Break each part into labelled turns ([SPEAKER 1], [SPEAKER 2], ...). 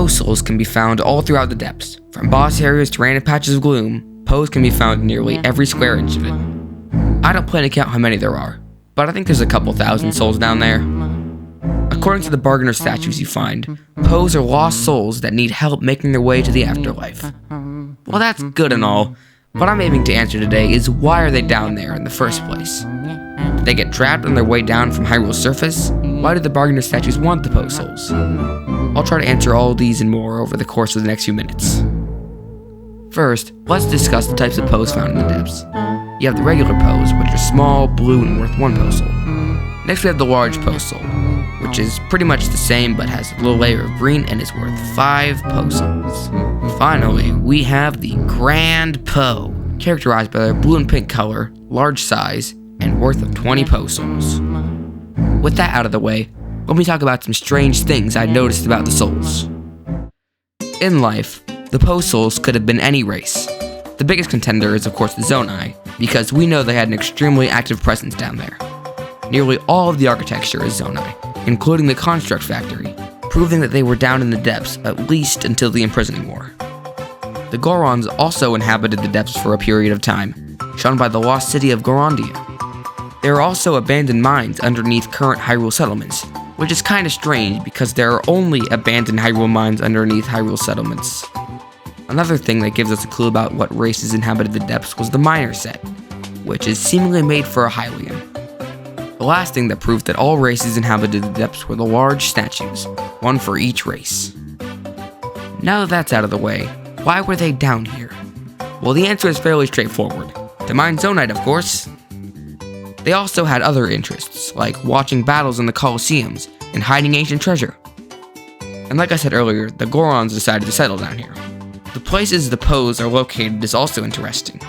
[SPEAKER 1] poes souls can be found all throughout the depths. From boss areas to random patches of gloom, poes can be found in nearly every square inch of it. I don't plan to count how many there are, but I think there's a couple thousand souls down there. According to the bargainer statues you find, poes are lost souls that need help making their way to the afterlife. Well, that's good and all. What I'm aiming to answer today is why are they down there in the first place? Did they get trapped on their way down from Hyrule's surface? Why do the bargainer statues want the poes souls? I'll try to answer all these and more over the course of the next few minutes. First, let's discuss the types of poes found in the depths. You have the regular poes, which are small, blue, and worth 1 poes soul. Next we have the large poes soul, which is pretty much the same but has a little layer of green and is worth 5 poes souls. Finally, we have the grand poe, characterized by their blue and pink color, large size, and worth of 20 poes souls. With that out of the way, let me talk about some strange things I noticed about the souls. In life, the poes souls could have been any race. The biggest contender is of course the Zonai, because we know they had an extremely active presence down there. Nearly all of the architecture is Zonai, including the construct factory, proving that they were down in the depths at least until the imprisoning war. The Gorons also inhabited the depths for a period of time, shown by the lost city of Gorondia. There are also abandoned mines underneath current Hyrule settlements, which is kinda strange because there are only abandoned Hyrule mines underneath Hyrule settlements. Another thing that gives us a clue about what races inhabited the depths was the miner set, which is seemingly made for a Hylian. The last thing that proved that all races inhabited the depths were the large statues, one for each race. Now that that's out of the way, why were they down here? Well, the answer is fairly straightforward. To mine Zonite, of course. They also had other interests, like watching battles in the Colosseums and hiding ancient treasure. And like I said earlier, the Gorons decided to settle down here. The places the poes are located is also interesting.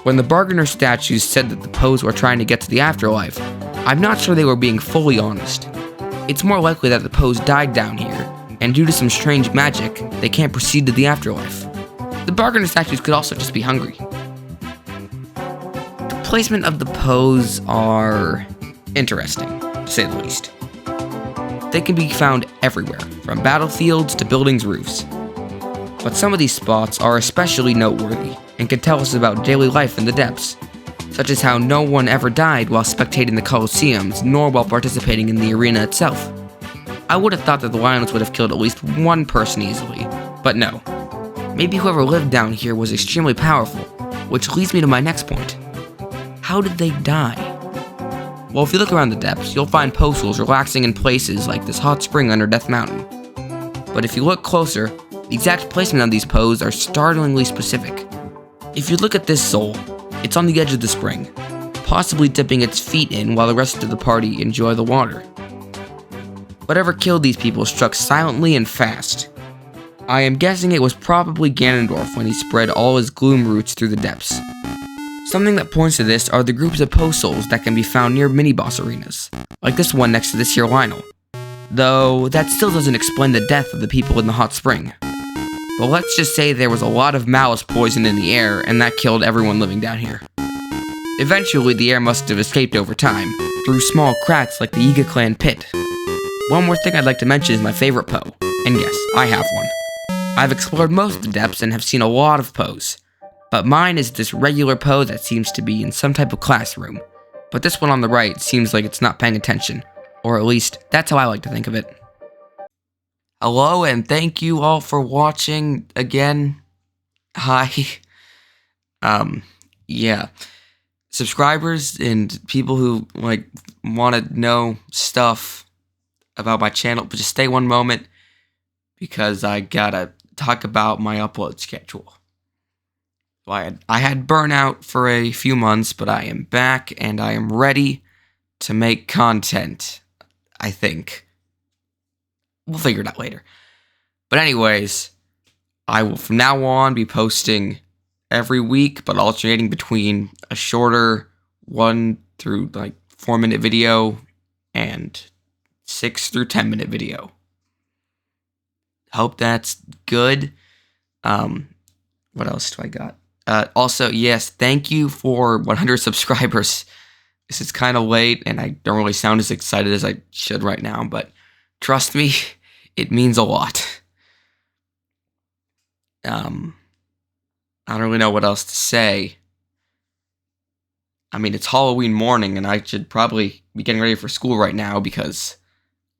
[SPEAKER 1] When the bargainer statues said that the poes were trying to get to the afterlife, I'm not sure they were being fully honest. It's more likely that the poes died down here, and due to some strange magic, they can't proceed to the afterlife. The bargainer statues could also just be hungry. The placement of the poes are interesting, to say the least. They can be found everywhere, from battlefields to buildings' roofs. But some of these spots are especially noteworthy and can tell us about daily life in the depths, such as how no one ever died while spectating the Colosseums, nor while participating in the arena itself. I would have thought that the Lionels would have killed at least one person easily, but no. Maybe whoever lived down here was extremely powerful, which leads me to my next point. How did they die? Well, if you look around the depths, you'll find poes souls relaxing in places like this hot spring under Death Mountain. But if you look closer, the exact placement of these poes are startlingly specific. If you look at this soul, it's on the edge of the spring, possibly dipping its feet in while the rest of the party enjoy the water. Whatever killed these people struck silently and fast. I am guessing it was probably Ganondorf when he spread all his gloom roots through the depths. Something that points to this are the groups of poes souls that can be found near mini-boss arenas, like this one next to this here Lionel. Though, that still doesn't explain the death of the people in the hot spring. But let's just say there was a lot of malice poison in the air, and that killed everyone living down here. Eventually, the air must have escaped over time, through small cracks like the Yiga clan pit. One more thing I'd like to mention is my favorite poe, and yes, I have one. I've explored most of the depths and have seen a lot of poes, but mine is this regular poe that seems to be in some type of classroom, but this one on the right seems like it's not paying attention, or at least, that's how I like to think of it. Hello, and thank you all for watching again. Hi. Yeah. Subscribers and people who, want to know stuff about my channel, but just stay one moment, because I gotta talk about my upload schedule. I had burnout for a few months, but I am back, and I am ready to make content, I think. We'll figure it out later. But anyways, I will from now on be posting every week, but alternating between a shorter 1 through 4 minute video and 6 through 10 minute video. Hope that's good. What else do I got? Also, yes, thank you for 100 subscribers. This is kind of late, and I don't really sound as excited as I should right now, but trust me, it means a lot. I don't really know what else to say. I mean, it's Halloween morning, and I should probably be getting ready for school right now because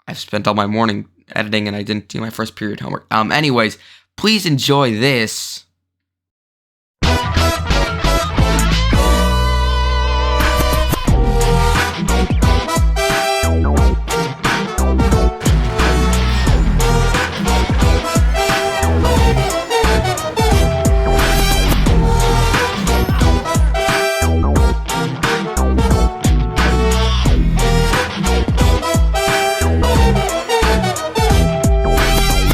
[SPEAKER 1] I've spent all my morning editing and I didn't do my first period homework. Anyways, please enjoy this.